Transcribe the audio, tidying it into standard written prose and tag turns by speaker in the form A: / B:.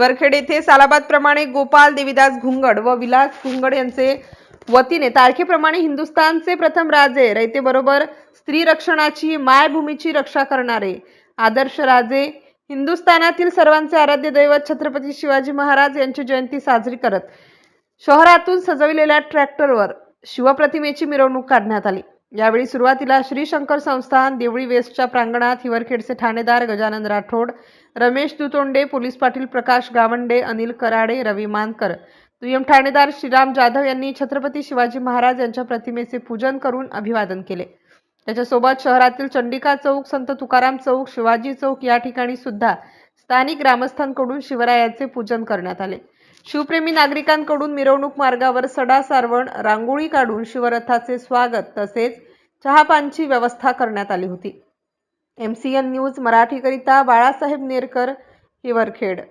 A: हिवरखेड येथे सालाबादप्रमाणे गोपाल देवीदास घुंगड व विलास घुंगड यांचे वतीने तारखेप्रमाणे हिंदुस्थानचे प्रथम राजे रयतेबरोबर स्त्री रक्षणाची मायभूमीची रक्षा करणारे आदर्श राजे हिंदुस्थानातील सर्वांचे आराध्य दैवत छत्रपती शिवाजी महाराज यांची जयंती साजरी करत शहरातून सजविलेल्या ट्रॅक्टरवर शिवप्रतिमेची मिरवणूक काढण्यात आली। यावेळी सुरुवातीला श्री शंकर संस्थान देवळी वेस्टच्या प्रांगणात हिवरखेडचे ठाणेदार गजानन राठोड, रमेश दुतोंडे, पोलीस पाटील प्रकाश गावंडे, अनिल कराडे, रवी मानकर, दुय्यम ठाणेदार श्रीराम जाधव यांनी छत्रपती शिवाजी महाराज यांच्या प्रतिमेचे पूजन करून अभिवादन केले। त्याच्यासोबत शहरातील चंडिका चौक, संत तुकाराम चौक, शिवाजी चौक या ठिकाणी सुद्धा स्थानिक ग्रामस्थांकडून शिवरायाचे पूजन करण्यात आले। शिवप्रेमी नागरिकांकडून मिरवणूक मार्गावर सडा सारवण, रांगोळी काढून शिवरथाचे स्वागत तसेच चहापानची व्यवस्था करण्यात आली होती। MCN न्यूज मराठीकरिता बाळासाहेब नेरकर, हिवरखेड।